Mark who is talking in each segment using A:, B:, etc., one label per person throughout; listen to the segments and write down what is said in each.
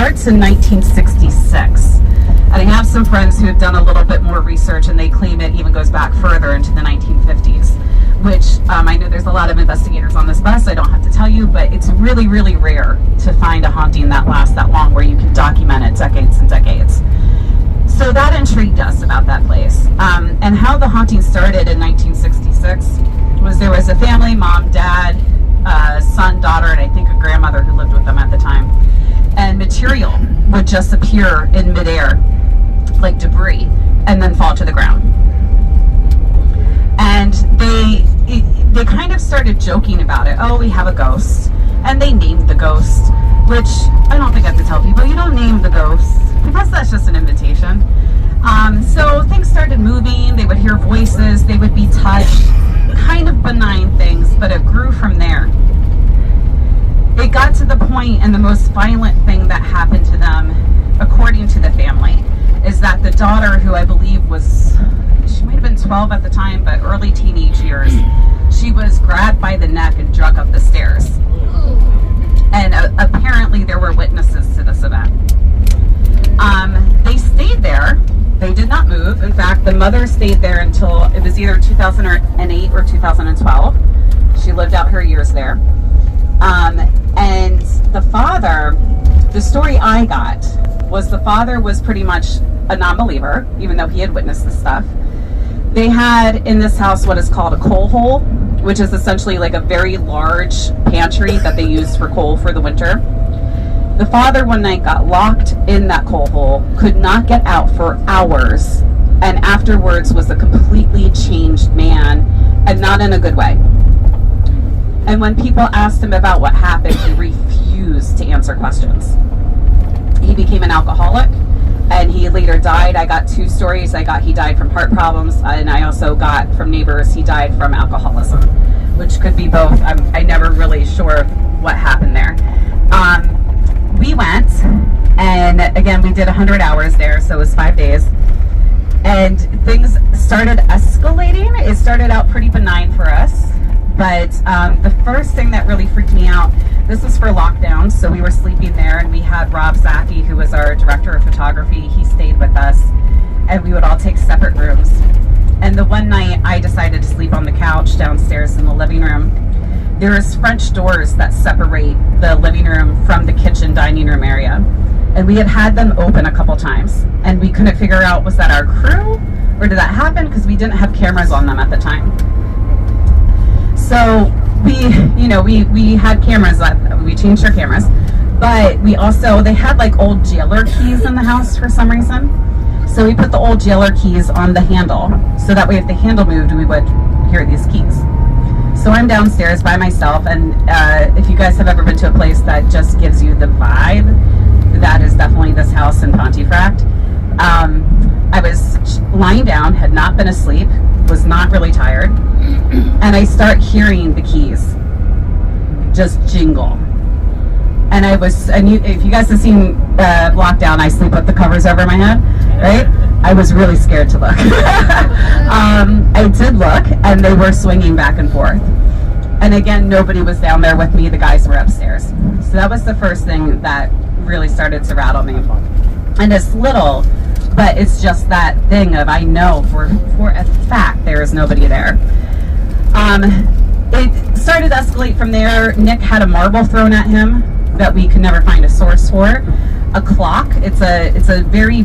A: starts in 1966. And I have some friends who have done a little bit more research, and they claim it even goes back further into the 1950s, which I know there's a lot of investigators on this bus, I don't have to tell you, but it's really, really rare to find a haunting that lasts that long where you can document it decades and decades. So that intrigued us about that place. And how the haunting started in 1966 was there was a family, mom, dad, son, daughter, and I think a grandmother who lived with them at the time. And material would just appear in midair, like debris, and then fall to the ground. And they kind of started joking about it. Oh, we have a ghost. And they named the ghost, which I don't think I have to tell people. You don't name the ghost, because that's just an invitation. So things started moving. They would hear voices. They would be touched. Kind of benign things, but it grew from there. It got to the point, and the most violent thing that happened to them, according to the family, is that the daughter, who I believe was, she might have been 12 at the time, but early teenage years, she was grabbed by the neck and dragged up the stairs. And apparently there were witnesses to this event. They stayed there. They did not move. In fact, the mother stayed there until it was either 2008 or 2012. She lived out her years there. And the father, the story I got was the father was pretty much a non-believer, even though he had witnessed this stuff. They had in this house what is called a coal hole, which is essentially like a very large pantry that they use for coal for the winter. The father one night got locked in that coal hole, could not get out for hours, and afterwards was a completely changed man, and not in a good way. And when people asked him about what happened, he refused to answer questions. He became an alcoholic, and he later died. I got two stories. I got he died from heart problems, and I also got from neighbors he died from alcoholism, which could be both. I'm never really sure what happened there. We went, and again, we did 100 hours there, so it was 5 days. And things started escalating. It started out pretty benign for us. But the first thing that really freaked me out, this was for lockdown, so we were sleeping there, and we had Rob Zaki, who was our director of photography. He stayed with us, and we would all take separate rooms. And the one night, I decided to sleep on the couch downstairs in the living room. There's French doors that separate the living room from the kitchen dining room area. And we had them open a couple times, and we couldn't figure out, was that our crew, or did that happen? Because we didn't have cameras on them at the time. So we had cameras, we changed our cameras, but we also, they had like old jailer keys in the house for some reason. So we put the old jailer keys on the handle, so that way if the handle moved, we would hear these keys. So I'm downstairs by myself, and if you guys have ever been to a place that just gives you the vibe, that is definitely this house in Pontefract. I was lying down, had not been asleep, was not really tired, and I start hearing the keys just jingle. And if you guys have seen Lockdown, I sleep with the covers over my head, right? I was really scared to look. I did look, and they were swinging back and forth. And again, nobody was down there with me. The guys were upstairs. So that was the first thing that really started to rattle me. And it's little, but it's just that thing of, I know for a fact there is nobody there. It started to escalate from there. Nick had a marble thrown at him that we could never find a source for. A clock. It's a very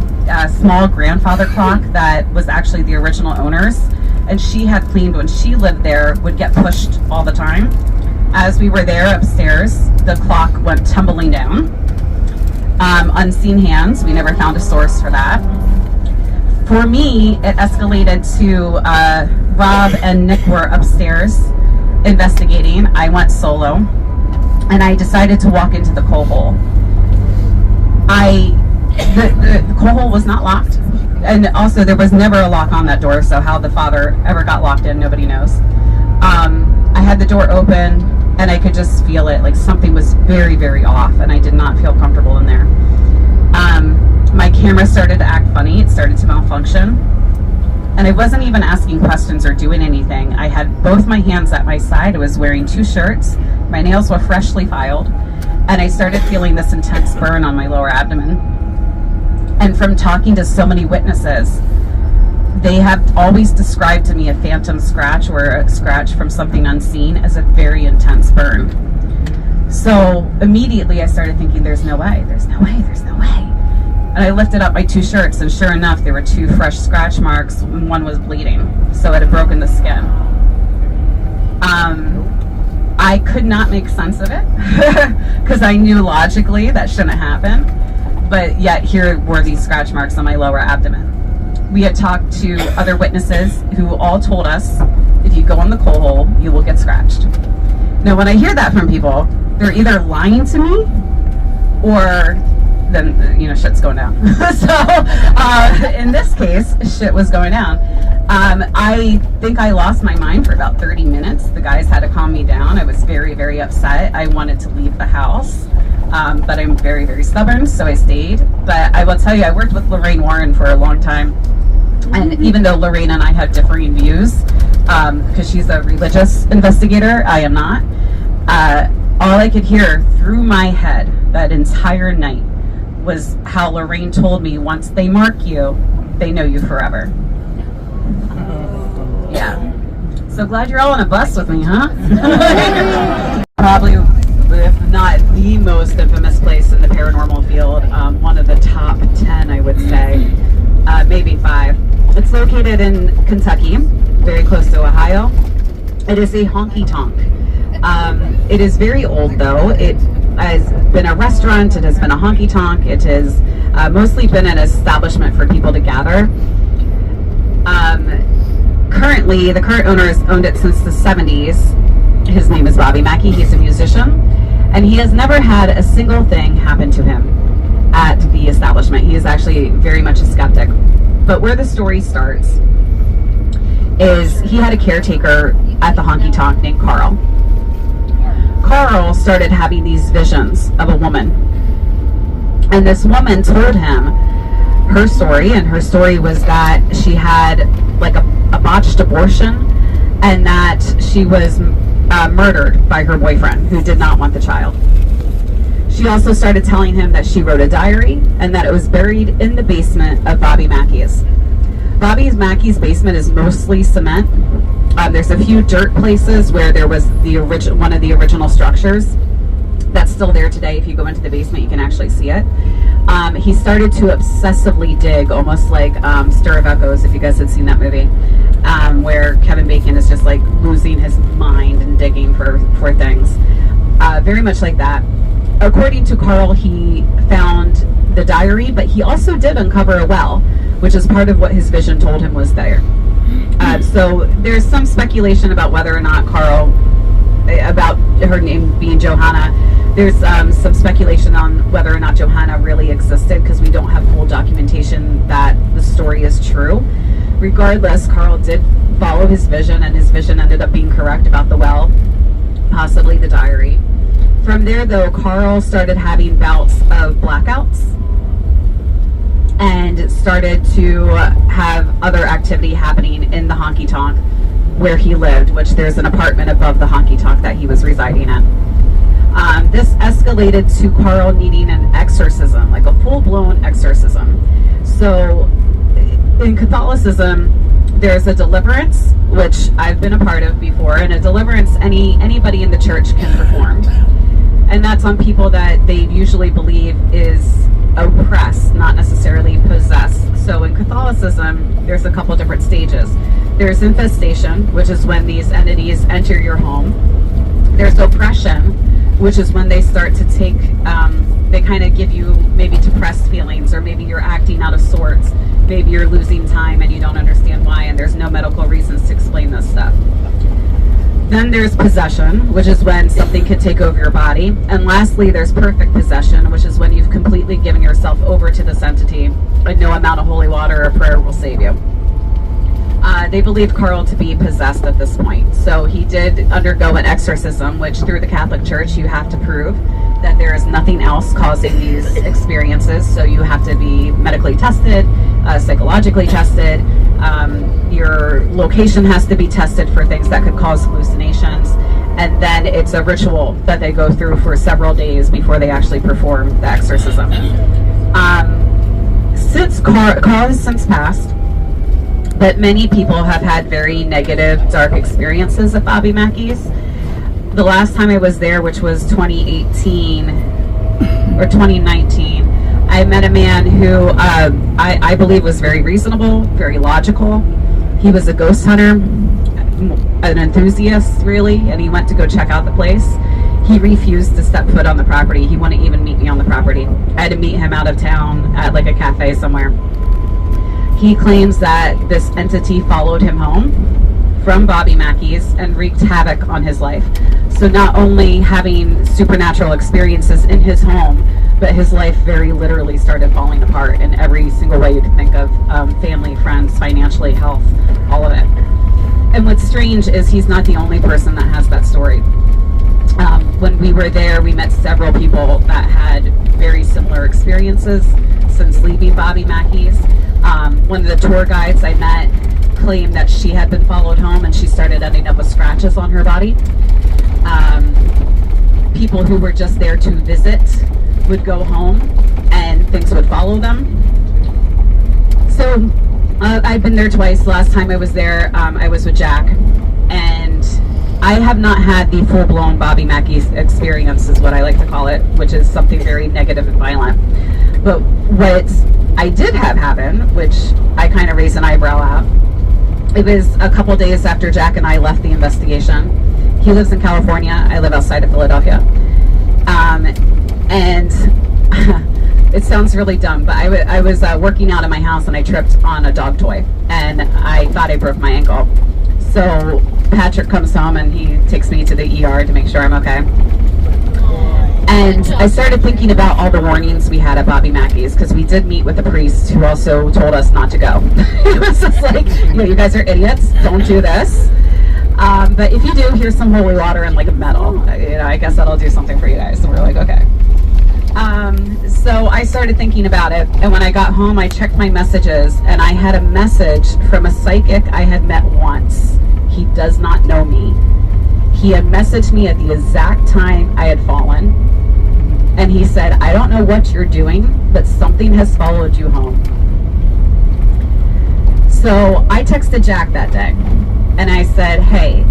A: small grandfather clock that was actually the original owner's, and she had cleaned when she lived there, would get pushed all the time. As we were there upstairs, the clock went tumbling down. Unseen hands. We never found a source for that. For me, it escalated to Rob and Nick were upstairs investigating. I went solo, and I decided to walk into the coal hole. The coal hole was not locked, and also there was never a lock on that door, so how the father ever got locked in, nobody knows. I had the door open, and I could just feel it, like something was very, very off, and I did not feel comfortable in there. My camera started to act funny. It started to malfunction, and I wasn't even asking questions or doing anything. I had both my hands at my side. I was wearing 2 shirts. My nails were freshly filed, and I started feeling this intense burn on my lower abdomen. And from talking to so many witnesses, they have always described to me a phantom scratch or a scratch from something unseen as a very intense burn. So immediately I started thinking, there's no way, there's no way, there's no way. And I lifted up my 2 shirts, and sure enough, there were 2 fresh scratch marks, and one was bleeding. So it had broken the skin. I could not make sense of it because I knew logically that shouldn't happen. But yet here were these scratch marks on my lower abdomen. We had talked to other witnesses who all told us, if you go in the coal hole, you will get scratched. Now, when I hear that from people, they're either lying to me or then, you know, shit's going down. So in this case, shit was going down. I think I lost my mind for about 30 minutes. The guys had to calm me down. I was very, very upset. I wanted to leave the house. But I'm very, very stubborn, so I stayed. But I will tell you, I worked with Lorraine Warren for a long time. And even though Lorraine and I have differing views, because she's a religious investigator, I am not, all I could hear through my head that entire night was how Lorraine told me, once they mark you, they know you forever. Yeah. So glad you're all on a bus with me, huh? Probably, if not the most infamous place in the paranormal field, one of the top 10, I would say, maybe 5. It's located in Kentucky, very close to Ohio. It is a honky-tonk. It is very old, though. It has been a restaurant, it has been a honky-tonk, it has mostly been an establishment for people to gather. Currently, the current owner has owned it since the 70s. His name is Bobby Mackey. He's a musician, and he has never had a single thing happen to him at the establishment. He is actually very much a skeptic. But where the story starts is he had a caretaker at the honky-tonk named Carl. Carl started having these visions of a woman, and this woman told him her story, and her story was that she had like a botched abortion, and that she was murdered by her boyfriend who did not want the child. She also started telling him that she wrote a diary and that it was buried in the basement of Bobby Mackey's. Bobby Mackey's basement is mostly cement. There's a few dirt places where there was one of the original structures that's still there today. If you go into the basement, you can actually see it. He started to obsessively dig, almost like Stir of Echoes, if you guys had seen that movie, where Kevin Bacon is just like losing his mind and digging for things. Very much like that. According to Carl, he found the diary, but he also did uncover a well, which is part of what his vision told him was there. So there's some speculation about whether or not Carl, about her name being Johanna. There's some speculation on whether or not Johanna really existed, because we don't have full documentation that the story is true. Regardless, Carl did follow his vision, and his vision ended up being correct about the well, possibly the diary. From there, though, Carl started having bouts of blackouts and started to have other activity happening in the honky-tonk where he lived, which there's an apartment above the honky-tonk that he was residing in. This escalated to Carl needing an exorcism, like a full-blown exorcism. So in Catholicism, there's a deliverance, which I've been a part of before, and a deliverance anybody in the church can perform. And that's on people that they usually believe is oppressed, not necessarily possessed. So in Catholicism, there's a couple different stages. There's infestation, which is when these entities enter your home. There's oppression, which is when they start to take, they kind of give you maybe depressed feelings, or maybe you're acting out of sorts. Maybe you're losing time and you don't understand why, and there's no medical reasons to explain this stuff. Then there's possession, which is when something could take over your body. And lastly, there's perfect possession, which is when you've completely given yourself over to this entity, and no amount of holy water or prayer will save you. They believed Carl to be possessed at this point. So he did undergo an exorcism, which through the Catholic Church, you have to prove that there is nothing else causing these experiences. So you have to be medically tested, psychologically tested. Your location has to be tested for things that could cause hallucinations. and then it's a ritual that they go through for several days before they actually perform the exorcism. Since Carl has since passed, but many people have had very negative, dark experiences at Bobby Mackey's. The last time I was there, which was 2018 or 2019, I met a man who I believe was very reasonable, very logical. He was a ghost hunter, an enthusiast really, and he went to go check out the place. He refused to step foot on the property. He wouldn't even meet me on the property. I had to meet him out of town at like a cafe somewhere. He claims that this entity followed him home from Bobby Mackey's and wreaked havoc on his life. So not only having supernatural experiences in his home, but his life very literally started falling apart in every single way you could think of, family, friends, financially, health, all of it. And what's strange is he's not the only person that has that story. When we were there, we met several people that had very similar experiences since leaving Bobby Mackey's. One of the tour guides I met claimed that she had been followed home and she started ending up with scratches on her body. People who were just there to visit would go home and things would follow them. So I've been there twice. Last time I was there, I was with Jack, and I have not had the full-blown Bobby Mackey experience, is what I like to call it, which is something very negative and violent. But what I did have happen, which I kind of raised an eyebrow at, it was a couple days after Jack and I left the investigation. He lives in California. I live outside of Philadelphia. And it sounds really dumb, but I was working out in my house and I tripped on a dog toy and I thought I broke my ankle. So Patrick comes home and he takes me to the ER to make sure I'm okay. And I started thinking about all the warnings we had at Bobby Mackey's, because we did meet with a priest who also told us not to go. It was just like, you guys are idiots, don't do this. But if you do, here's some holy water and like a medal. I guess that'll do something for you guys. So we're like, okay. So I started thinking about it, and when I got home, I checked my messages, and I had a message from a psychic I had met once. He does not know me. He had messaged me at the exact time I had fallen, and he said, I don't know what you're doing, but something has followed you home. So I texted Jack that day, and I said, hey,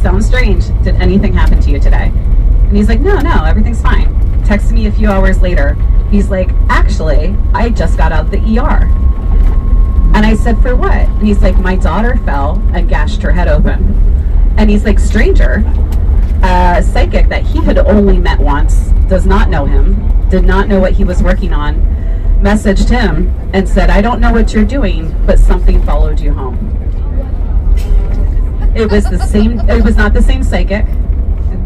A: sounds strange. Did anything happen to you today? And he's like, no, everything's fine. Texted me a few hours later. He's like, actually, I just got out of the ER. And I said, for what? And he's like, my daughter fell and gashed her head open. And he's like, stranger, a psychic that he had only met once, does not know him, did not know what he was working on, messaged him and said, I don't know what you're doing, but something followed you home. It was not the same psychic,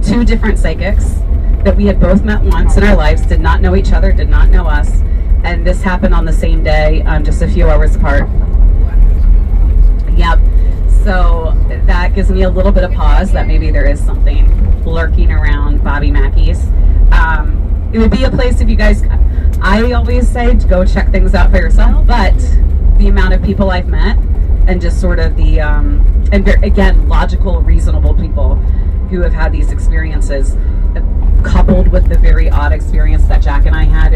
A: two different psychics that we had both met once in our lives, did not know each other, did not know us, and this happened on the same day, just a few hours apart. Yep. So that gives me a little bit of pause that maybe there is something lurking around Bobby Mackey's. It would be a place if you guys, I always say to go check things out for yourself, but the amount of people I've met and just sort of the, and again, logical, reasonable people who have had these experiences, coupled with the very odd experience that Jack and I had,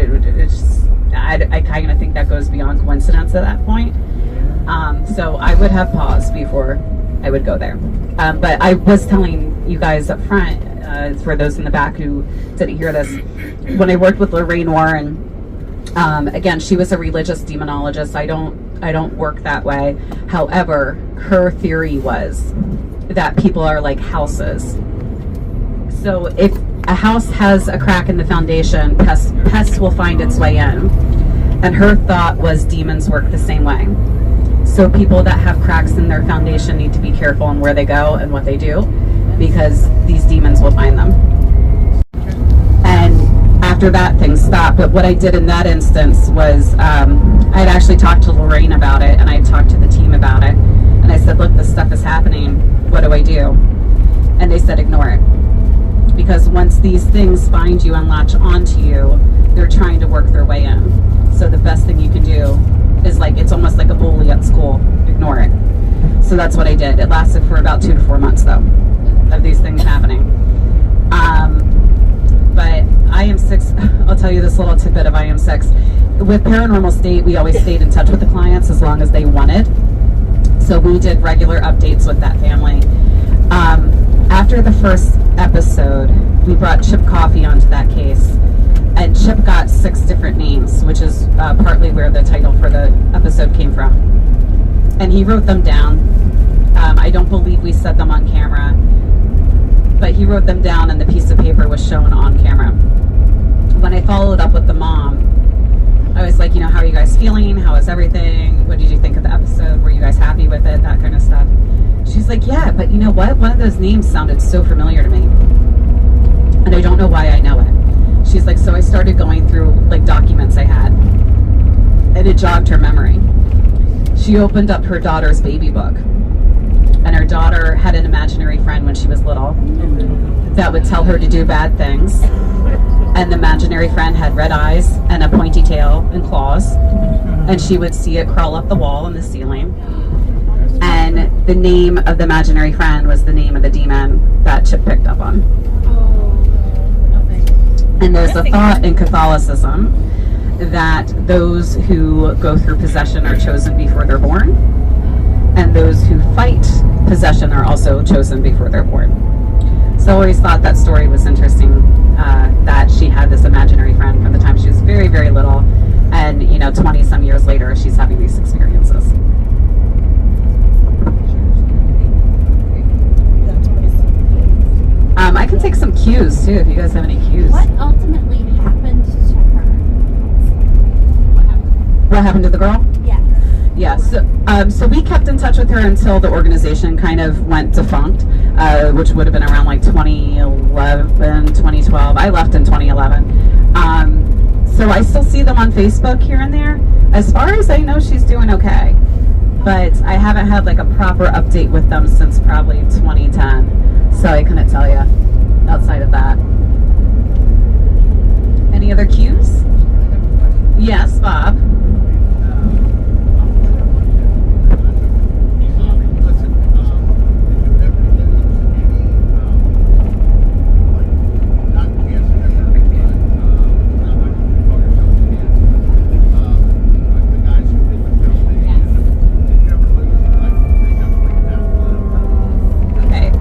A: I kind of think that goes beyond coincidence at that point. So I would have paused before I would go there. But I was telling you guys up front, for those in the back who didn't hear this, when I worked with Lorraine Warren, again, she was a religious demonologist. I don't work that way. However, her theory was that people are like houses. So if a house has a crack in the foundation, pests will find its way in. And her thought was demons work the same way. So people that have cracks in their foundation need to be careful on where they go and what they do, because these demons will find them. And after that, things stopped. But what I did in that instance was I had actually talked to Lorraine about it, and I had talked to the team about it. And I said, look, this stuff is happening. What do I do? And they said, ignore it. Because once these things find you and latch onto you, they're trying to work their way in. So the best thing you can do is, like, it's almost like a bully at school. Ignore it. So that's what I did. It lasted for about 2 to 4 months, though. of these things happening. But IM6, I'll tell you this little tidbit of IM6. With Paranormal State, we always stayed in touch with the clients as long as they wanted. So we did regular updates with that family. After the first episode, we brought Chip Coffey onto that case. And Chip got 6 different names, which is partly where the title for the episode came from. And he wrote them down. I don't believe we said them on camera, but he wrote them down and the piece of paper was shown on camera. When I followed up with the mom, I was like, how are you guys feeling? How is everything? What did you think of the episode? Were you guys happy with it? That kind of stuff. She's like, yeah, but you know what? One of those names sounded so familiar to me. And I don't know why I know it. She's like, so I started going through like documents I had, and it jogged her memory. She opened up her daughter's baby book, and her daughter had an imaginary friend when she was little that would tell her to do bad things. And the imaginary friend had red eyes and a pointy tail and claws, and she would see it crawl up the wall and the ceiling. And the name of the imaginary friend was the name of the demon that Chip picked up on. And there's a thought in Catholicism that those who go through possession are chosen before they're born, and those who fight possession are also chosen before they're born. So I always thought that story was interesting, that she had this imaginary friend from the time she was very, very little, and 20 some years later she's having these experiences. I can take some cues too if you guys have any cues.
B: What ultimately happened to her?
A: What happened to the girl?
B: Yes.
A: Yeah, so we kept in touch with her until the organization kind of went defunct, which would have been around like 2011, 2012. I left in 2011. So I still see them on Facebook here and there. As far as I know, she's doing okay. But I haven't had like a proper update with them since probably 2010. So I couldn't tell you outside of that. Any other cues? Yes, Bob.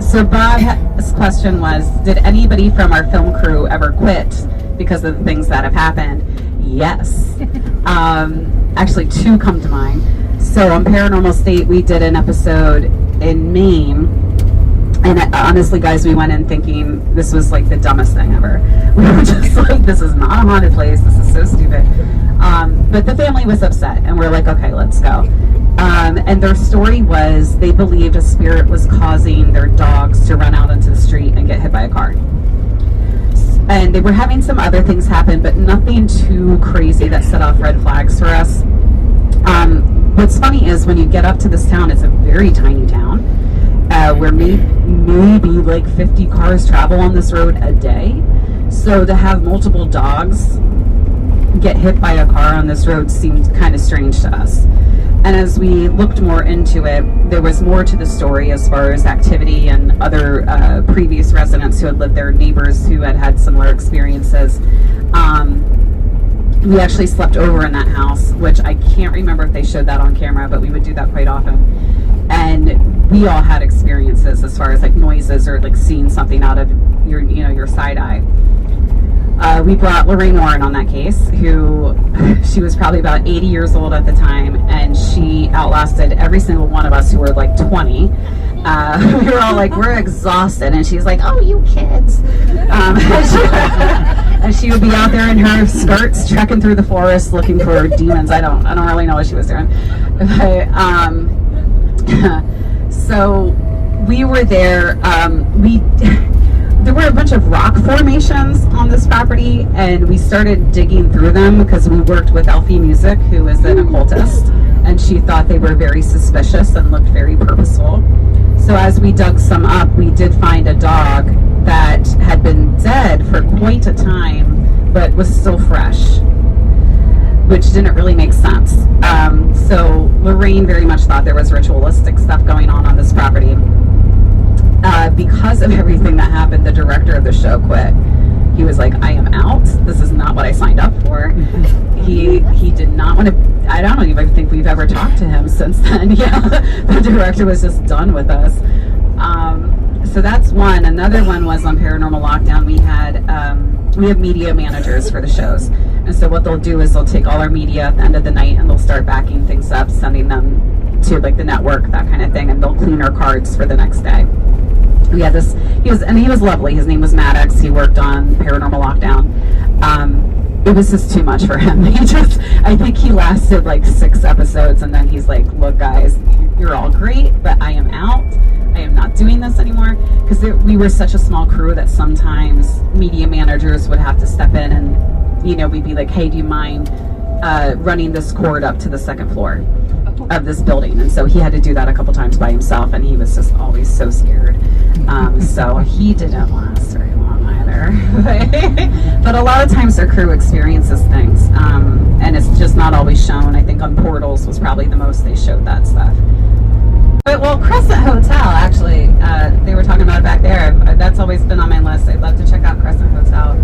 A: So Bob's question was, did anybody from our film crew ever quit because of the things that have happened? Yes. Actually, 2 come to mind. So on Paranormal State, we did an episode in Maine. And honestly, guys, we went in thinking this was like the dumbest thing ever. We were just like, this is not a haunted place. This is so stupid. But the family was upset. And we're like, okay, let's go. And their story was they believed a spirit was causing their dogs to run out into the street and get hit by a car. And they were having some other things happen, but nothing too crazy that set off red flags for us. What's funny is when you get up to this town, it's a very tiny town, where maybe like 50 cars travel on this road a day. So to have multiple dogs get hit by a car on this road seemed kind of strange to us. And as we looked more into it, there was more to the story as far as activity and other previous residents who had lived there, neighbors who had had similar experiences. We actually slept over in that house, which I can't remember if they showed that on camera, but we would do that quite often. And we all had experiences as far as like noises or like seeing something out of your side eye. We brought Lorraine Warren on that case, who she was probably about 80 years old at the time, and she outlasted every single one of us who were like 20. We were all like, we're exhausted, and she's like, oh, you kids. And she would be out there in her skirts trekking through the forest looking for demons. I don't really know what she was doing. So we were there. There were a bunch of rock formations on this property, and we started digging through them because we worked with Elfie Music, who is an occultist, and she thought they were very suspicious and looked very purposeful. So as we dug some up, we did find a dog that had been dead for quite a time, but was still fresh, which didn't really make sense. So Lorraine very much thought there was ritualistic stuff going on this property. because of everything that happened, the director of the show quit. He was like, I am out. This is not what I signed up for. He did not want to. I don't even think we've ever talked to him since then. Yeah, the director was just done with us. So that's one. Another one was on Paranormal Lockdown. We have media managers for the shows, and so what they'll do is they'll take all our media at the end of the night and they'll start backing things up, sending them to like the network, that kind of thing, and they'll clean our cards for the next day. We had this. He was lovely. His name was Maddox. He worked on Paranormal Lockdown. It was just too much for him. I think he lasted like 6 episodes, and then he's like, look guys, you're all great, but I am out. I am not doing this anymore, because we were such a small crew that sometimes media managers would have to step in and, we'd be like, hey, do you mind running this cord up to the second floor of this building? And so he had to do that a couple times by himself, and he was just always so scared. So he didn't last very long either. But a lot of times our crew experiences things, and it's just not always shown. I think on Portals was probably the most they showed that stuff. But, well, Crescent Hotel, actually, they were talking about it back there. That's always been on my list. I'd love to check out Crescent Hotel.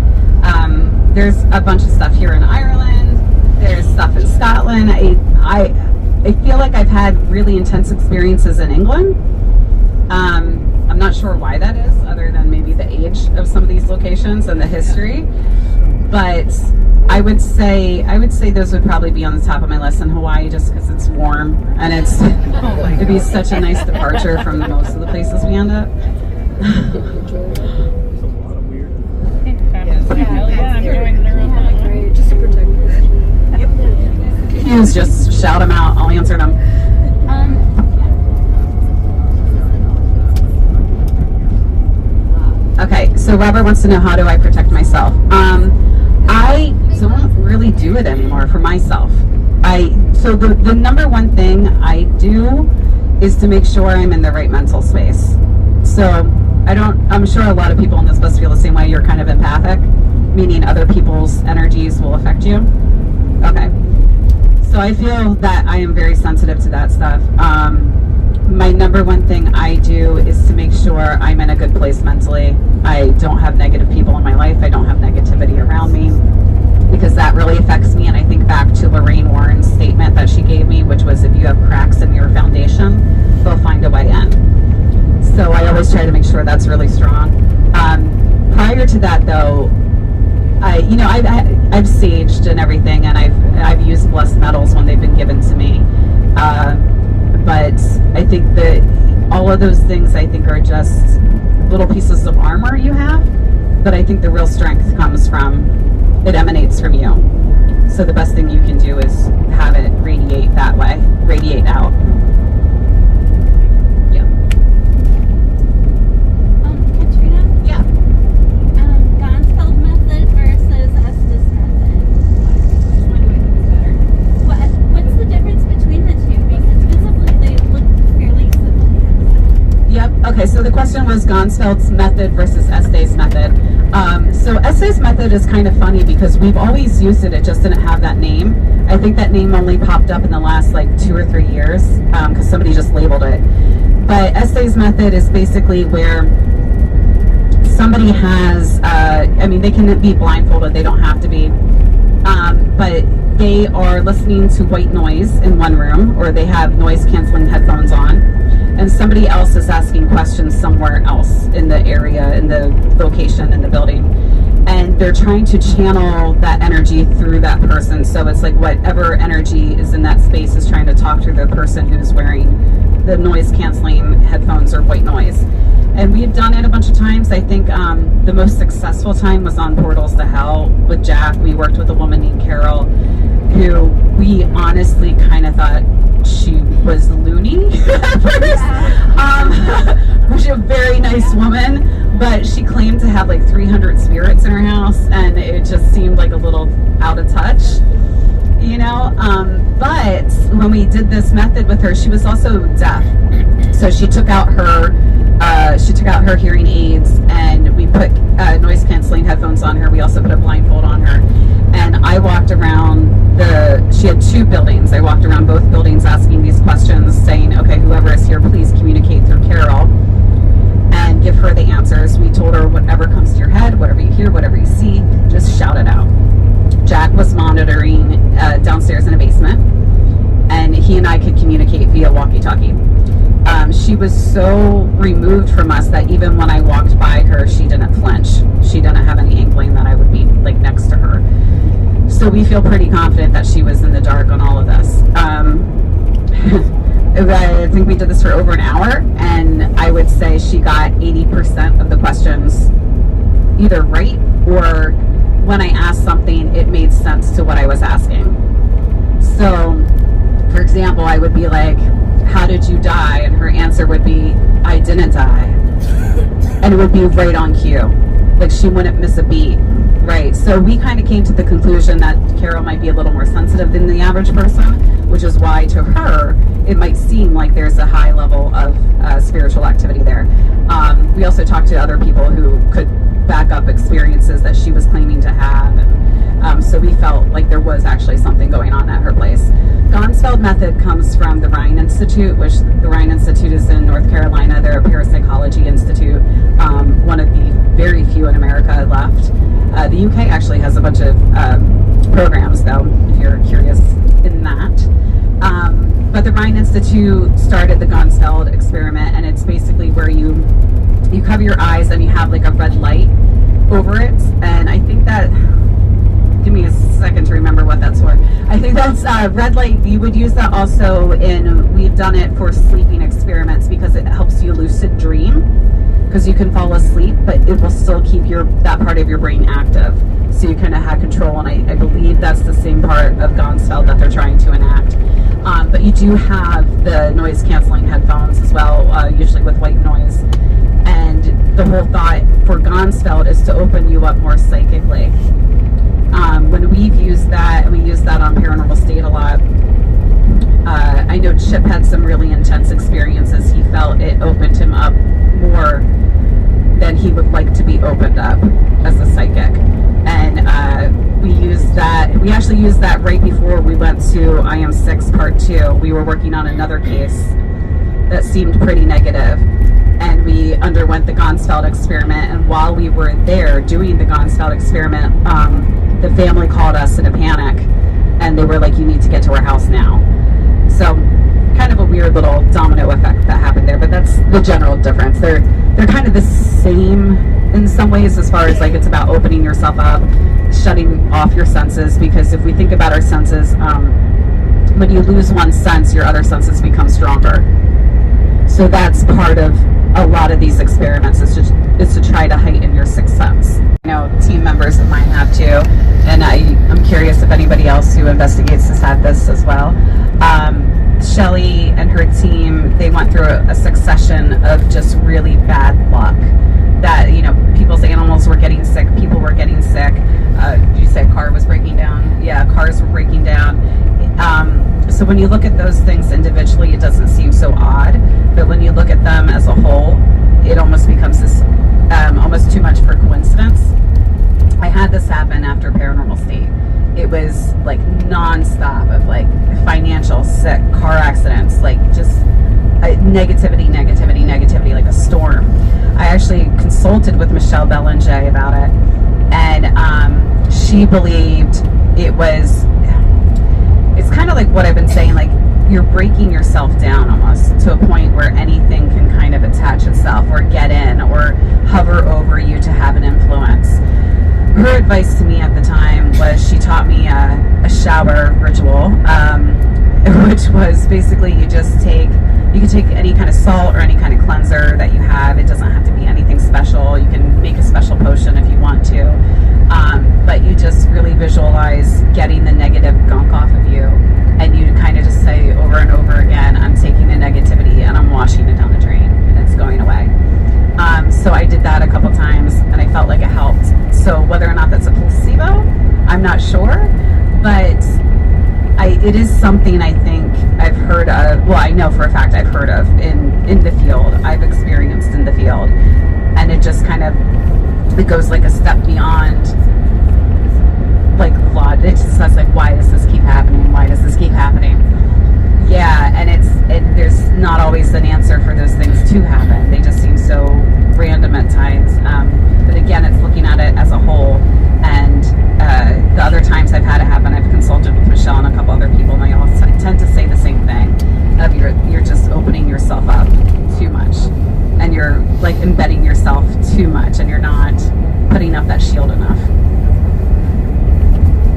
A: There's a bunch of stuff here in Ireland. There's stuff in Scotland. I feel like I've had really intense experiences in England. I'm not sure why that is, other than maybe the age of some of these locations and the history. But I would say those would probably be on the top of my list in Hawaii, just because it's warm and it'd be such a nice departure from most of the places we end up. Hughes, just shout them out. I'll answer them. Okay, so Robert wants to know, how do I protect myself? I don't really do it anymore for myself. So the number one thing I do is to make sure I'm in the right mental space. So I'm sure a lot of people in this bus feel the same way. You're kind of empathic, meaning other people's energies will affect you. Okay. So I feel that I am very sensitive to that stuff. My number one thing I do is to make sure I'm in a good place mentally. I don't have negative people in my life. I don't have negativity around me, because that really affects me. And I think back to Lorraine Warren's statement that she gave me, which was, if you have cracks in your foundation, they'll find a way in. So I always try to make sure that's really strong. Prior to that, though, I've saged and everything, and I've used blessed metals when they've been given to me. But I think that all of those things, I think, are just little pieces of armor you have. But I think the real strength comes from, it emanates from you. So the best thing you can do is have it radiate that way, radiate out. Yeah.
B: Katrina?
A: Yeah.
B: Ganzfeld method versus Estes method.
A: Which one do I think is better?
B: What's the difference between the two? Because visibly they look fairly similar.
A: Yep. Okay, so the question was Ganzfeld's method versus Estes method. So Estes method is kind of funny because we've always used it. It just didn't have that name. I think that name only popped up in the last like 2 or 3 years because somebody just labeled it. But Estes method is basically where somebody has, they can be blindfolded. They don't have to be. But they are listening to white noise in one room, or they have noise canceling headphones on, and somebody else is asking questions somewhere else in the area, in the location, in the building, and they're trying to channel that energy through that person. So it's like whatever energy is in that space is trying to talk to the person who's wearing the noise canceling headphones or white noise. And we've done it a bunch of times. I think the most successful time was on Portals to Hell with Jack. We worked with a woman named Carol, who we honestly kind of thought she was loony at first. She's a very nice woman, but she claimed to have like 300 spirits in her house, and it just seemed like a little out of touch, but when we did this method with her, she was also deaf. So she took out her hearing aids, and we put noise canceling headphones on her. We also put a blindfold on her, and I walked around she had 2 buildings. I walked around both buildings asking these questions, saying, okay, whoever is here, please communicate through Carol. and give her the answers. We told her, whatever comes to your head, whatever you hear, whatever you see, just shout it out. Jack was monitoring downstairs in a basement, and he and I could communicate via walkie-talkie. She was so removed from us that even when I walked by her, she didn't flinch. She didn't have any inkling that I would be like next to her. So we feel pretty confident that she was in the dark on all of this. I think we did this for over an hour, and I would say she got 80% of the questions either right, or when I asked something, it made sense to what I was asking. So, for example, I would be like, how did you die? And her answer would be, I didn't die. And it would be right on cue. Like, she wouldn't miss a beat. Right. So we kind of came to the conclusion that Carol might be a little more sensitive than the average person, which is why to her, it might seem like there's a high level of spiritual activity there. We also talked to other people who could back up experiences that she was claiming to have. And so we felt like there was actually something going on at her place. Ganzfeld method comes from the Rhine Institute, which the Rhine Institute is in North Carolina. They're a parapsychology institute, one of the very few in America left. The UK actually has a bunch of programs, though, if you're curious in that. But the Rhine Institute started the Ganzfeld experiment, and it's basically where you cover your eyes and you have like a red light over it. And I think that, give me a second to remember what that's for. I think that's red light. You would use that also we've done it for sleeping experiments because it helps you lucid dream, because you can fall asleep, but it will still keep that part of your brain active. So you kind of have control, and I believe that's the same part of Ganzfeld that they're trying to enact. But you do have the noise canceling headphones as well, usually with white noise. And the whole thought for Ganzfeld is to open you up more psychically. When we've used that, and we use that on Paranormal State a lot, I know Chip had some really intense experiences. He felt it opened him up more than he would like to be opened up as a psychic. And we actually used that right before we went to I Am 6 Part 2. We were working on another case that seemed pretty negative, and we underwent the Ganzfeld experiment. And while we were there doing the Ganzfeld experiment, the family called us in a panic, and they were like, you need to get to our house now. So kind of a weird little domino effect that happened there, but that's the general difference. They're kind of the same in some ways, as far as like it's about opening yourself up, shutting off your senses, because if we think about our senses, when you lose one sense, your other senses become stronger. So that's part of a lot of these experiments, is to try to heighten your sixth sense. You know, team members of mine have too, and I'm curious if anybody else who investigates has had this as well. Shelly and her team, they went through a succession of just really bad luck. That, you know, people's animals were getting sick, people were getting sick. Did you say a car was breaking down? Yeah, cars were breaking down. So when you look at those things individually, it doesn't seem so odd. But when you look at them as a whole, it almost becomes this, almost too much for coincidence. I had this happen after Paranormal State. It was like non-stop of like financial, sick, car accidents, like just negativity, like a storm. I actually consulted with Michelle Belanger about it, and she believed it's kind of like what I've been saying, like you're breaking yourself down almost to a point where anything can kind of attach itself or get in or hover over you to have an influence. Her advice to me at the time was, she taught me a shower ritual, which was basically you can take any kind of salt or any kind of cleanser that you have. It doesn't have to be anything special. You can make a special potion if you want to. But you just really visualize getting the negative gunk off of you. And you kind of just say over and over again, I'm taking the negativity and I'm washing it down the drain, and it's going away. So I did that a couple times, and I felt like it helped. So whether or not that's a placebo, I'm not sure. But it is something I think I've heard of. Well, I know for a fact I've heard of in the field. I've experienced in the field, and it just kind of, it goes like a step beyond like law. It just says like, why does this keep happening? Why does this keep happening? Yeah, and there's not always an answer for those things to happen. They just seem so too much and you're not putting up that shield enough.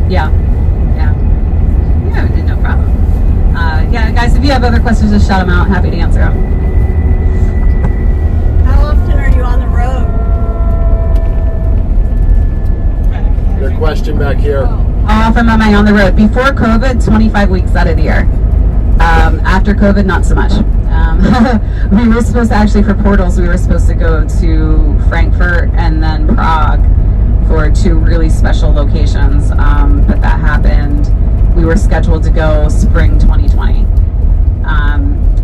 A: Yeah. No problem. Yeah, guys, if you have other questions, just shout them out. Happy to answer them.
B: How often are you on the road?
C: Good question back here.
A: How often am I on the road? Before COVID, 25 weeks out of the year. After COVID, not so much. We were supposed to, actually for portals, we were supposed to go to Frankfurt and then Prague for 2 really special locations, but that happened. We were scheduled to go spring 2020,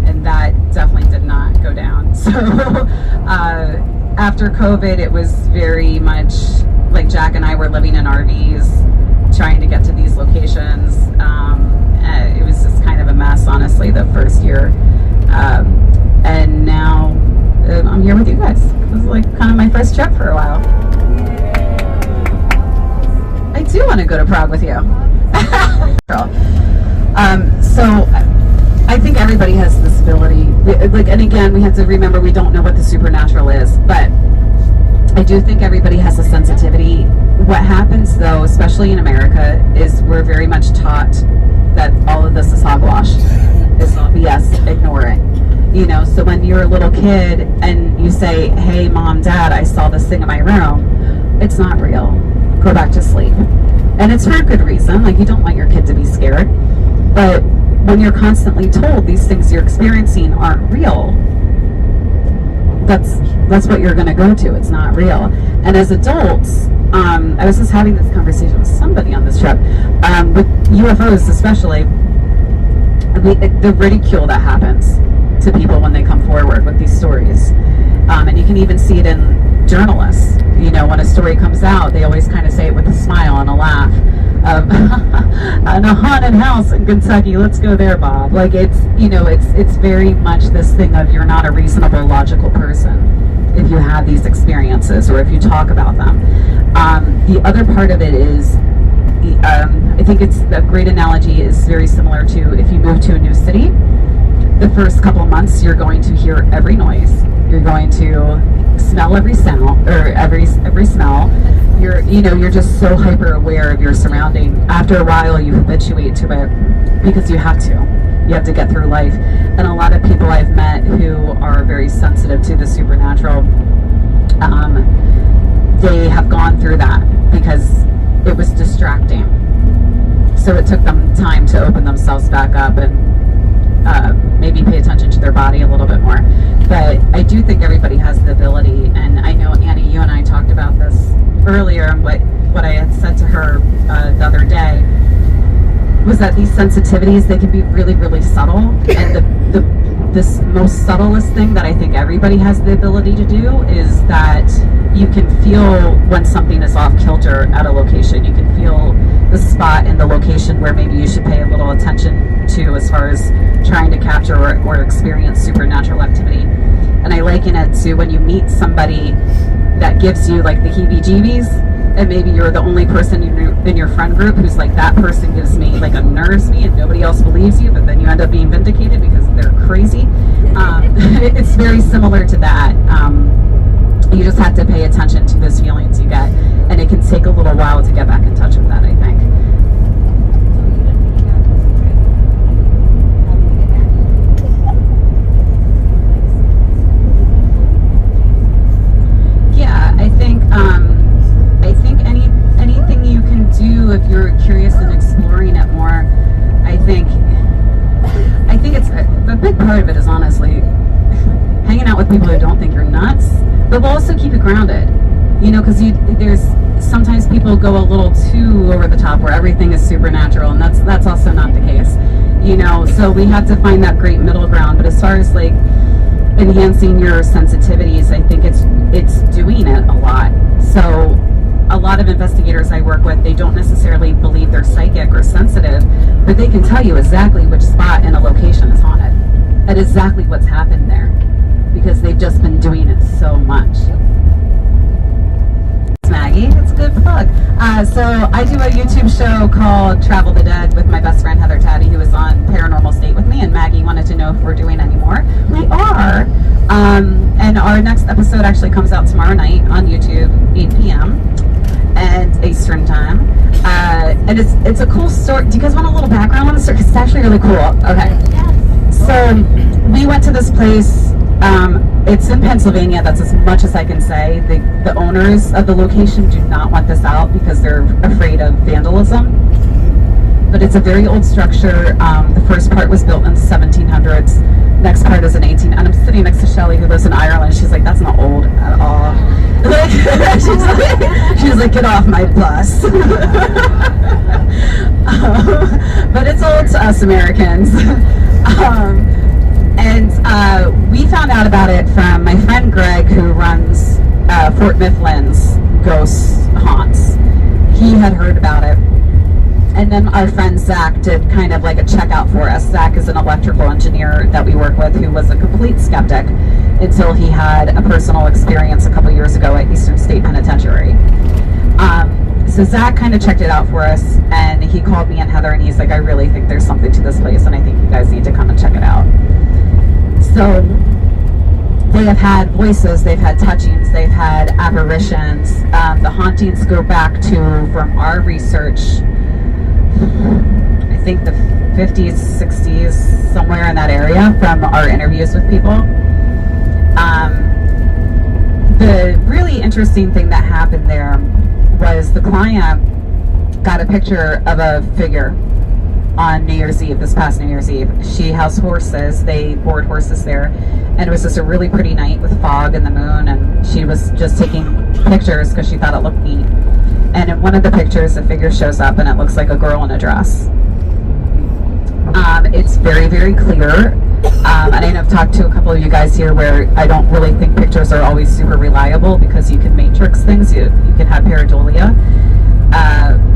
A: and that definitely did not go down. So after COVID, it was very much like Jack and I were living in RVs, trying to get to these locations. It was just kind of a mess, honestly, the first year. And now I'm here with you guys. It was like kind of my first trip for a while. I do want to go to Prague with you. So I think everybody has this ability. And again, we have to remember we don't know what the supernatural is, but I do think everybody has a sensitivity. What happens, though, especially in America, is we're very much taught that all of this is hogwash. It's all BS. Ignore it. So when you're a little kid and you say, hey, mom, dad, I saw this thing in my room, it's not real. Go back to sleep. And it's for a good reason. Like, you don't want your kid to be scared. But when you're constantly told these things you're experiencing aren't real, that's what you're going to go to. It's not real. And as adults, I was just having this conversation with somebody on this trip, with UFOs especially, the ridicule that happens to people when they come forward with these stories. And you can even see it in journalists. When a story comes out, they always kind of say it with a smile and a laugh. In a haunted house in Kentucky, let's go there, Bob. Like, it's very much this thing of you're not a reasonable, logical person if you have these experiences or if you talk about them. The other part of it is, I think it's a great analogy is very similar to if you move to a new city. The first couple of months, you're going to hear every noise. You're going to smell every sound or every smell. You're just so hyper aware of your surrounding. After a while, you habituate to it because you have to. You have to get through life. And a lot of people I've met who are very sensitive to the supernatural, they have gone through that because it was distracting. So it took them time to open themselves back up and maybe pay attention to their body a little bit more. But I do think everybody has the ability, and I know, Annie, you and I talked about this earlier, and what I had said to her the other day was that these sensitivities, they can be really, really subtle, and this most subtlest thing that I think everybody has the ability to do is that you can feel when something is off kilter at a location. You can feel the spot in the location where maybe you should pay a little attention to as far as trying to capture or experience supernatural activity. And I liken it to when you meet somebody that gives you like the heebie-jeebies, and maybe you're the only person in your friend group who's like, that person gives me, like, unnerves me, and nobody else believes you, but then you end up being vindicated because they're crazy. It's very similar to that. You just have to pay attention to those feelings you get, and it can take a little while to get back in touch with that, I think. Yeah, I think anything you can do if you're curious and exploring it more, I think it's a big part of it is honestly hanging out with people who don't think you're nuts, but will also keep you grounded. Because there's sometimes people go a little too over the top where everything is supernatural, and that's also not the case. So we have to find that great middle ground. But as far as like enhancing your sensitivities, I think it's doing it a lot. So a lot of investigators I work with, they don't necessarily believe they're psychic or sensitive, but they can tell you exactly which spot in a location is haunted and exactly what's happened there because they've just been doing it so much. Maggie. It's a good plug. So I do a YouTube show called Travel the Dead with my best friend Heather Taddy, who is on Paranormal State with me, and Maggie wanted to know if we're doing any more. We are. And our next episode actually comes out tomorrow night on YouTube, 8 p.m. and Eastern time. And it's a cool story. Do you guys want a little background on the story? 'Cause it's actually really cool. Okay. So we went to this place. It's in Pennsylvania. That's as much as I can say. The owners of the location do not want this out because they're afraid of vandalism. But it's a very old structure. The first part was built in the 1700s. Next part is in 18. And I'm sitting next to Shelley, who lives in Ireland. She's like, that's not old at all. Like, she's like, get off my bus. But it's old to us Americans. And we found out about it from my friend Greg, who runs Fort Mifflin's ghost haunts. He had heard about it. And then our friend Zach did kind of like a checkout for us. Zach is an electrical engineer that we work with who was a complete skeptic until he had a personal experience a couple years ago at Eastern State Penitentiary. So Zach kind of checked it out for us, and he called me and Heather, and he's like, I really think there's something to this place, and I think you guys need to come and check it out. So they have had voices, they've had touchings, they've had apparitions. The hauntings go back to, from our research, I think the 50s, 60s, somewhere in that area, from our interviews with people. The really interesting thing that happened there was the client got a picture of a figure on New Year's Eve, this past New Year's Eve. She has horses, they board horses there, and it was just a really pretty night with fog and the moon, and she was just taking pictures because she thought it looked neat. And in one of the pictures, a figure shows up, and it looks like a girl in a dress. It's very, very clear. And I know I've talked to a couple of you guys here where I don't really think pictures are always super reliable because you can matrix things, you can have pareidolia.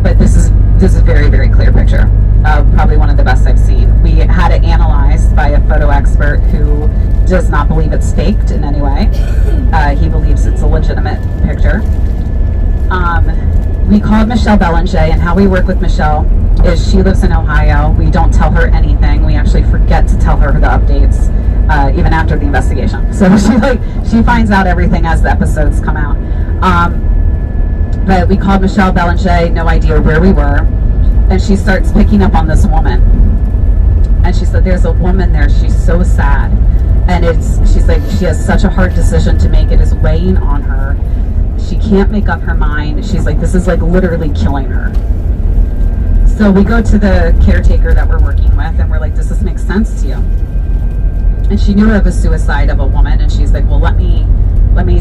A: But this is a very, very clear picture. Probably one of the best I've seen. We had it analyzed by a photo expert who does not believe it's faked in any way. He believes it's a legitimate picture. We called Michelle Belanger, and how we work with Michelle is she lives in Ohio. We don't tell her anything. We actually forget to tell her the updates, even after the investigation. So she finds out everything as the episodes come out. But we called Michelle Belanger, no idea where we were, and she starts picking up on this woman. And she said, there's a woman there, she's so sad. And she's like, she has such a hard decision to make, it is weighing on her. She can't make up her mind. She's like, this is like literally killing her. So we go to the caretaker that we're working with, and we're like, does this make sense to you? And she knew of a suicide of a woman, and she's like, well, let me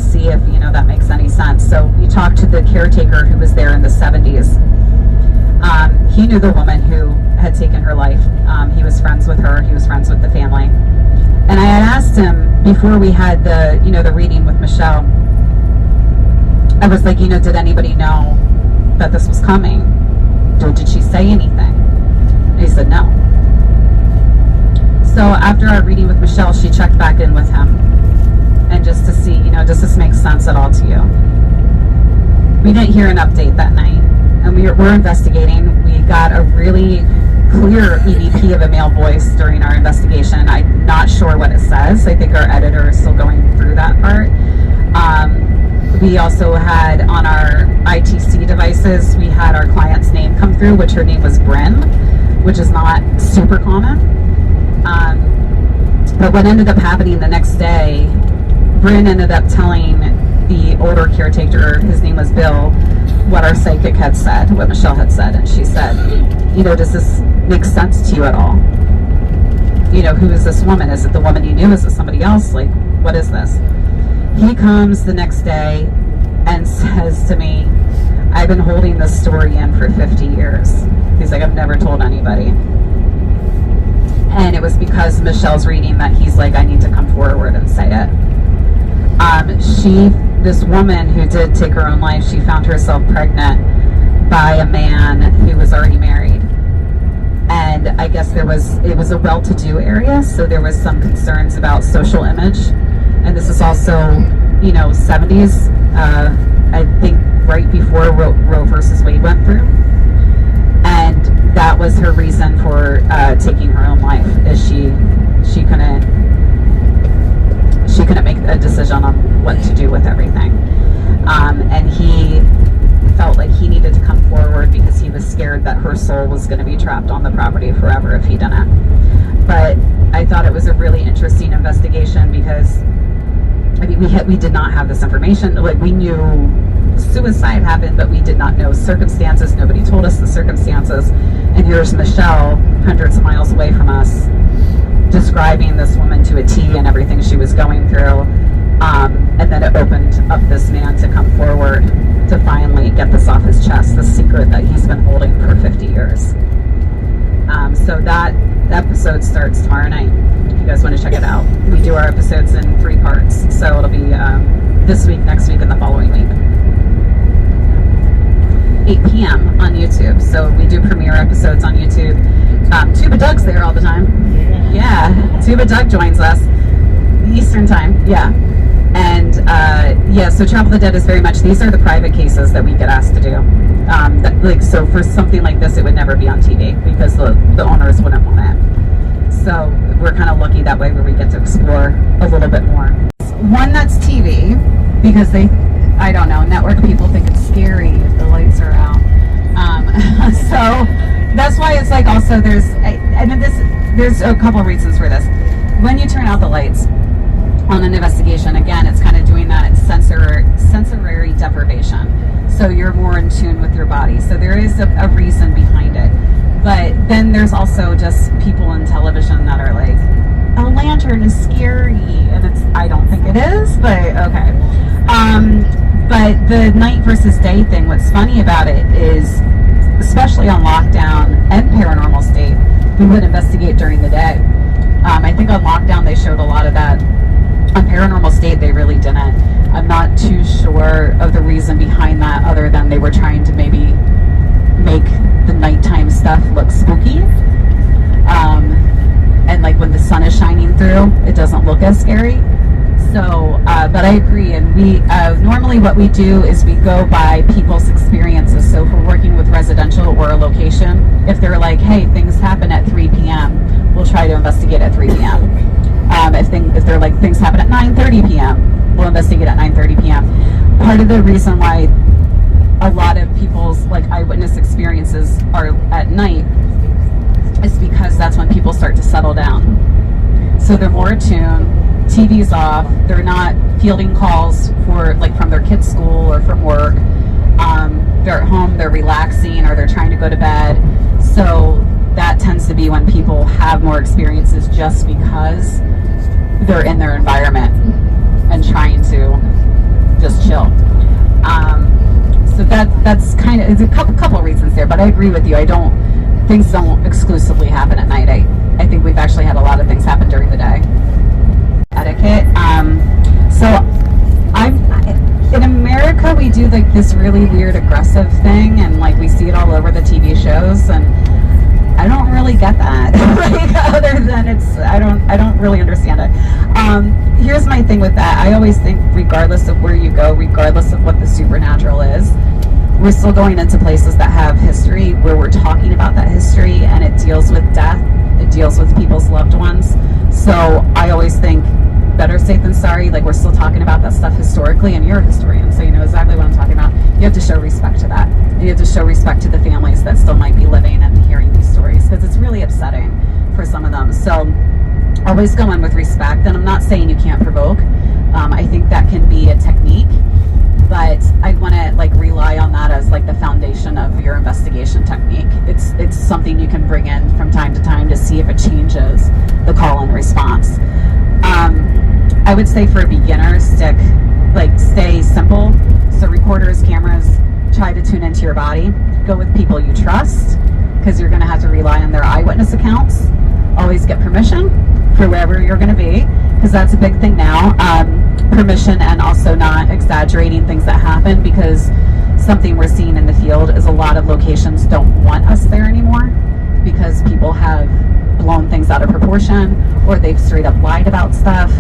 A: see if, that makes any sense. So we talked to the caretaker who was there in the 70s. He knew the woman who had taken her life. He was friends with her. He was friends with the family. And I had asked him before we had the reading with Michelle, I was like, did anybody know that this was coming? Did she say anything? And he said no. So after our reading with Michelle, she checked back in with him, and just to see, does this make sense at all to you? We didn't hear an update that night, and we're investigating. We got a really clear EVP of a male voice during our investigation. I'm not sure what it says. I think our editor is still going through that part. We also had on our ITC devices, we had our client's name come through, which her name was Bryn, which is not super common. But what ended up happening the next day, Bryn ended up telling the older caretaker, his name was Bill, what our psychic had said, what Michelle had said. And she said, does this make sense to you at all? Who is this woman? Is it the woman you knew? Is it somebody else? Like, what is this? He comes the next day and says to me, I've been holding this story in for 50 years. He's like, I've never told anybody. And it was because Michelle's reading that he's like, I need to come forward and say it. This woman who did take her own life, she found herself pregnant by a man who was already married. And I guess it was a well-to-do area, so there was some concerns about social image. And this is also, 70s. I think right before Roe versus Wade went through, and that was her reason for taking her own life. Is she couldn't make a decision on what to do with everything, and he felt like he needed to come forward because he was scared that her soul was going to be trapped on the property forever if he didn't. But I thought it was a really interesting investigation because, I mean, we did not have this information. Like, we knew suicide happened, but we did not know circumstances. Nobody told us the circumstances. And here's Michelle, hundreds of miles away from us, describing this woman to a T and everything she was going through. And then it opened up this man to come forward to finally get this off his chest, the secret that he's been holding for 50 years. So that episode starts tomorrow night, if you guys want to check it out. We do our episodes in 3 parts, so it'll be this week, next week, and the following week. 8 p.m. on YouTube. So we do premiere episodes on YouTube. Tuba Doug's there all the time. Yeah, Tuba Doug joins us Eastern time. Yeah. And so Travel the Dead is very much, these are the private cases that we get asked to do. So for something like this, it would never be on TV because the owners wouldn't want it. So we're kind of lucky that way where we get to explore a little bit more. One that's TV because I don't know, network people think it's scary if the lights are out. So that's why it's like also there's a couple of reasons for this. When you turn out the lights on an investigation, again, it's kind of doing that sensory deprivation. So you're more in tune with your body. So there is a reason behind it. But then there's also just people in television that are like, a lantern is scary. And I don't think it is, but okay. But the night versus day thing, what's funny about it is, especially on lockdown and paranormal state, we would investigate during the day. I think on lockdown they showed a lot of that. On paranormal state they really didn't. I'm not too sure of the reason behind that, other than they were trying to maybe make the nighttime stuff look spooky. And like when the sun is shining through, it doesn't look as scary. So, but I agree, and we normally what we do is we go by people's experiences. So if we're working with residential or a location, if they're like, hey, things happen at 3 p.m., we'll try to investigate at 3 p.m. If they're like, things happen at 9:30 p.m., we'll investigate at 9:30 p.m. Part of the reason why a lot of people's like eyewitness experiences are at night is because that's when people start to settle down. So they're more attuned. TV's off, they're not fielding calls from their kids' school or from work. They're at home, they're relaxing, or they're trying to go to bed. So that tends to be when people have more experiences, just because they're in their environment and trying to just chill. So that's kind of, there's a couple reasons there, but I agree with you. Things don't exclusively happen at night. I think we've actually had a lot of things happen during the day. Etiquette. In America we do like this really weird aggressive thing, and like we see it all over the TV shows, and I don't really get that. Like, other than I don't really understand it. Here's my thing with that. I always think regardless of where you go, regardless of what the supernatural is, we're still going into places that have history, where we're talking about that history, and it deals with death, it deals with people's loved ones. So I always think better safe than sorry. Like, we're still talking about that stuff historically, and you're a historian, so you know exactly what I'm talking about. You have to show respect to that. You have to show respect to the families that still might be living and hearing these stories, because it's really upsetting for some of them. So always go in with respect, and I'm not saying you can't provoke. I think that can be a technique, but I want to like rely on that as like the foundation of your investigation technique. It's something you can bring in from time to time to see if it changes the call and response. I would say for beginners, stay simple. So recorders, cameras, try to tune into your body. Go with people you trust, because you're going to have to rely on their eyewitness accounts. Always get permission for wherever you're going to be, because that's a big thing now. Permission, and also not exaggerating things that happen, because something we're seeing in the field is a lot of locations don't want us there anymore because people have blown things out of proportion, or they've straight up lied about stuff,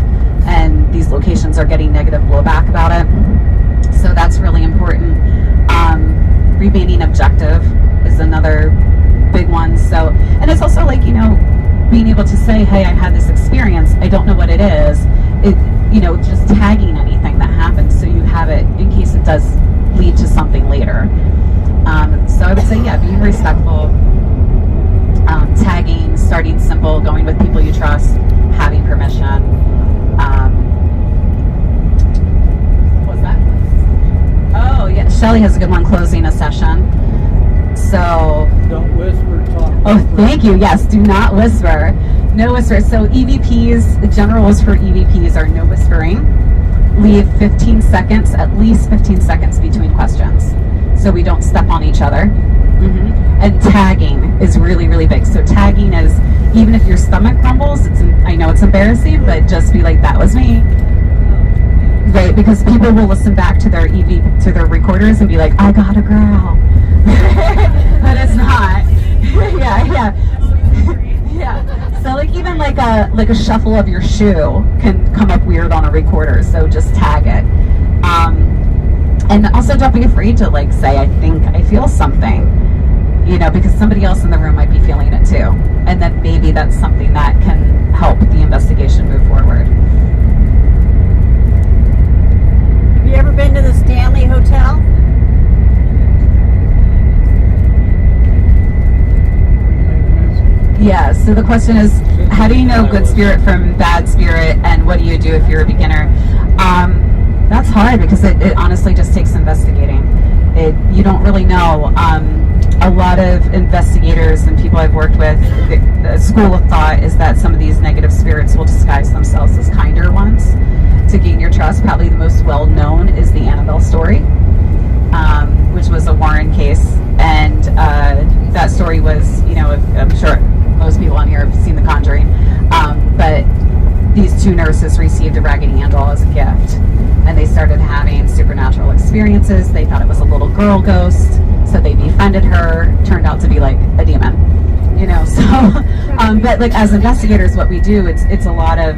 A: and these locations are getting negative blowback about it. So that's really important. remaining objective is another big one. So, and it's also like, being able to say, hey, I had this experience, I don't know what it is. Just tagging anything that happens so you have it in case it does lead to something later. So I would say, yeah, being respectful, tagging, starting simple, going with people you trust, having permission. What was that? Oh, yeah, Shelly has a good one, closing a session. So...
D: Don't whisper, talk.
A: Oh, thank you. Yes, do not whisper. No whisper. So EVPs, the general rules for EVPs are no whispering. Leave 15 seconds, at least 15 seconds between questions, so we don't step on each other. And tagging is really, really big. So tagging is, even if your stomach rumbles, I know it's embarrassing, but just be like, that was me. Right, because people will listen back to their recorders and be like, I got a growl. But it's not. Yeah. So like even like a shuffle of your shoe can come up weird on a recorder. So just tag it. And also don't be afraid to like say, I think I feel something. Because somebody else in the room might be feeling it too. And then maybe that's something that can help the investigation move forward.
E: Have you ever been to the Stanley Hotel?
A: Yeah, so the question is, how do you know good spirit from bad spirit, and what do you do if you're a beginner? That's hard because it honestly just takes investigating. You don't really know. A lot of investigators and people I've worked with, the school of thought is that some of these negative spirits will disguise themselves as kinder ones to gain your trust. Probably the most well-known is the Annabelle story, which was a Warren case. And that story was, I'm sure most people on here have seen The Conjuring, but these two nurses received a raggedy angel as a gift, and they started having supernatural experiences. They thought it was a little girl ghost, so they befriended her. Turned out to be like a demon, So, but like as investigators, what we do, it's a lot of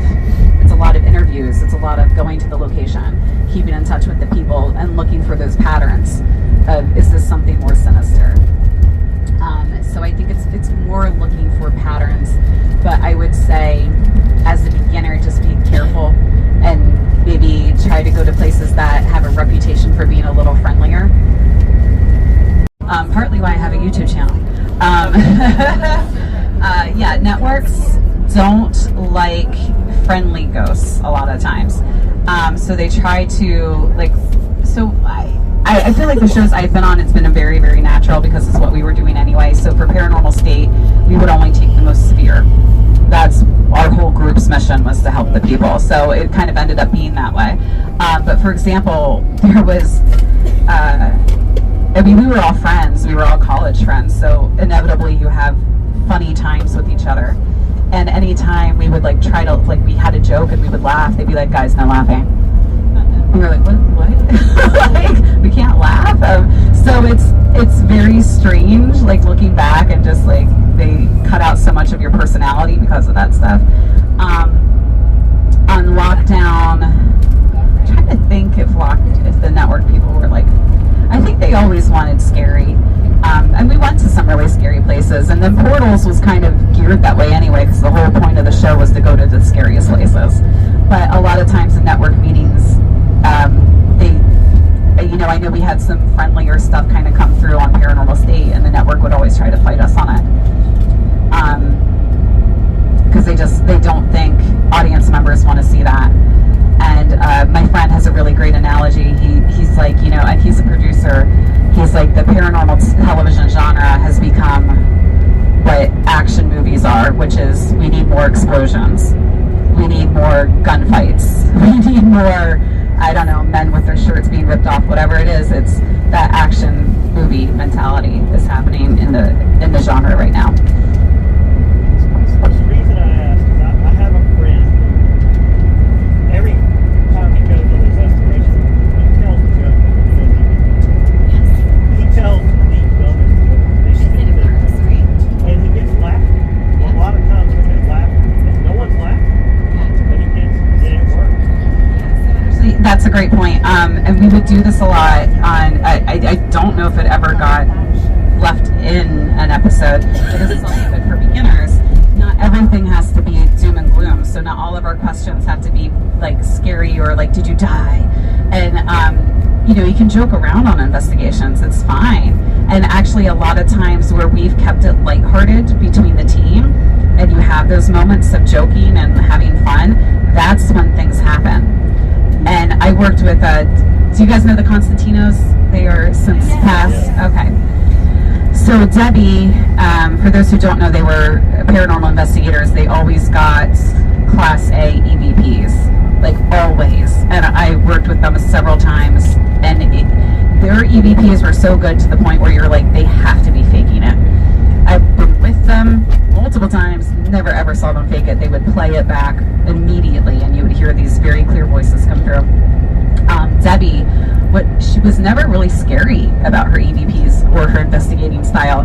A: interviews. It's a lot of going to the location, keeping in touch with the people, and looking for those patterns of, is this something more sinister? So I think it's more looking for patterns, but I would say as a beginner, just be careful and maybe try to go to places that have a reputation for being a little friendlier. Partly why I have a YouTube channel. Yeah, networks don't like friendly ghosts a lot of times. So they try to I feel like the shows I've been on, it's been a very, very natural because it's what we were doing anyway. So for Paranormal State, we would only take the most severe. That's our whole group's mission, was to help the people. So it kind of ended up being that way. But for example, there was, we were all friends. We were all college friends. So inevitably you have funny times with each other. And anytime we would try to, we had a joke and we would laugh, they'd be like, guys, no laughing. We were like, what? We can't laugh. So it's very strange, looking back, and just they cut out so much of your personality because of that stuff. On lockdown, I'm trying to think if the network people were I think they always wanted scary. And we went to some really scary places, and then Portals was kind of geared that way anyway, because the whole point of the show was to go to the scariest places. But a lot of times in network meetings, I know we had some friendlier stuff kind of come through on Paranormal State, and the network would always try to fight us on it. Because they don't think audience members want to see that. And my friend has a really great analogy. He's and he's a producer. He's like, the paranormal television genre has become what action movies are, which is, we need more explosions. We need more gunfights. We need more, I don't know, men with their shirts being ripped off, whatever it is. It's that action movie mentality is happening in the genre right now.
D: The reason I asked is I have a friend. Every time he goes on his estimation, he tells a joke. He tells the dumbest joke. And he gets laughing. A lot of times when he's laughing, and no one's laughing, but he gets, and it works.
A: That's a great point. And we would do this a lot on, I don't know if it ever got episode, but this is also good for beginners. Not everything has to be doom and gloom, so not all of our questions have to be like scary or like, did you die? And you know, you can joke around on investigations, it's fine. And actually a lot of times where we've kept it lighthearted between the team and you have those moments of joking and having fun, that's when things happen. And I worked with do you guys know the Constantinos? They are since passed. Okay. So Debbie, for those who don't know, they were paranormal investigators. They always got Class A EVPs, like always. And I worked with them several times, and their EVPs were so good to the point where you're like, they have to be faking it. I've been with them multiple times, never ever saw them fake it. They would play it back immediately, and you would hear these very clear voices come through. Debbie, what she was never really scary about her EVPs or her investigating style.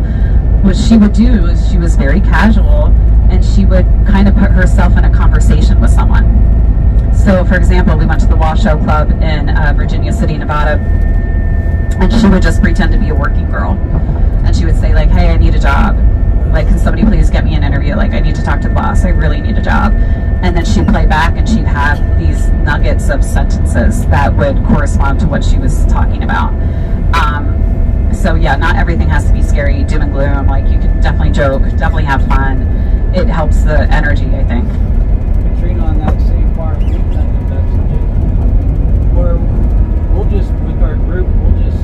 A: What she would do is she was very casual, and she would kind of put herself in a conversation with someone. So, for example, we went to the Washoe Club in Virginia City, Nevada, and she would just pretend to be a working girl, and she would say like, "Hey, I need a job. Like, can somebody please get me an interview? Like, I need to talk to the boss. I really need a job." And then she'd play back, and she'd have these nuggets of sentences that would correspond to what she was talking about. So yeah, not everything has to be scary, doom and gloom. Like, you can definitely joke, definitely have fun. It helps the energy, I think.
F: Katrina, on that same part, we've done investigations where we'll just, with our group, we'll just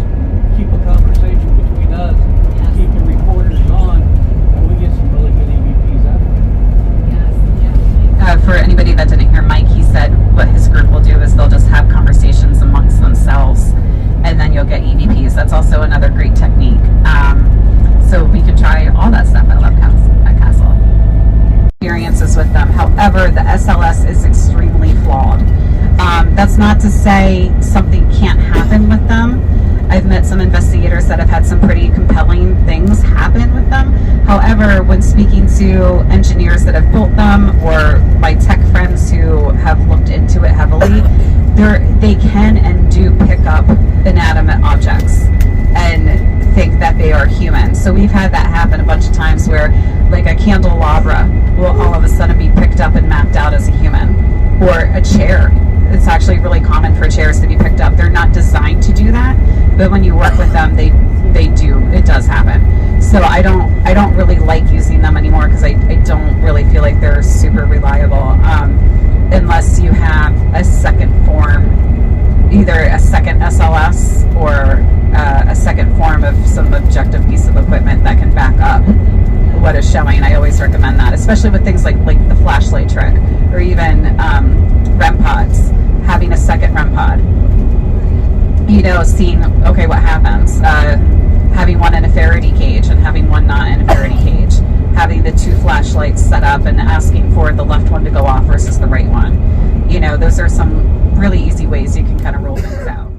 F: keep a conversation between us, keep the recorders on, and we get some really good EVPs out of it.
A: For anybody that didn't hear Mike, he said what his group will do is they'll just have conversations amongst themselves, and then you'll get EVPs. That's also another great technique. So we can try all that stuff at Love Castle. Experiences with them. However, the SLS is extremely flawed. That's not to say something can't happen with them. I've met some investigators that have had some pretty compelling things happen with them. However, when speaking to engineers that have built them or my tech friends who have looked into it heavily, they can and do pick up inanimate objects and think that they are human. So we've had that happen a bunch of times where like a candelabra will all of a sudden be picked up and mapped out as a human, or a chair. It's actually really common for chairs to be picked up. They're not designed to do that, but when you work with them, they do. It does happen. So I don't really like using them anymore because I don't really feel like they're super reliable, unless you have a second form, either a second SLS or a second form of some objective piece of equipment that can back up what is showing. I always recommend that, especially with things like the flashlight trick, or even REM pods. Having a second REM pod, you know, seeing okay what happens. Having one in a Faraday cage and having one not in a Faraday cage. Having the two flashlights set up and asking for the left one to go off versus the right one. You know, those are some really easy ways you can kind of roll things out.